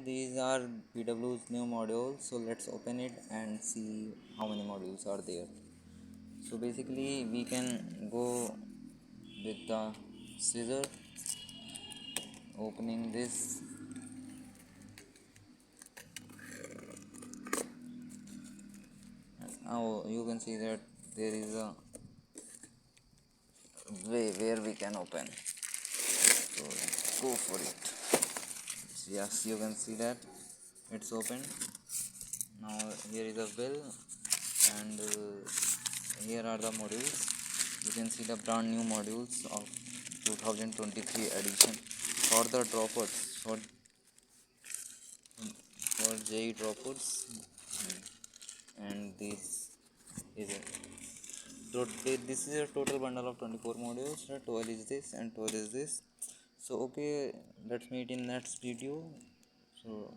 these are PW's new modules, so let's open it and see how many modules are there. So basically we can go with the scissor, opening this. Now you can see that there is a way where we can open, so go for it. Yes, you can see that it's open. Now here is a bill, and here are the modules. You can see the brand new modules of 2023 edition for the droppers, for JE droppers. And this is it. So this is a total bundle of 24 modules. 12 is this and 12 is this. So okay, let's meet in next video. So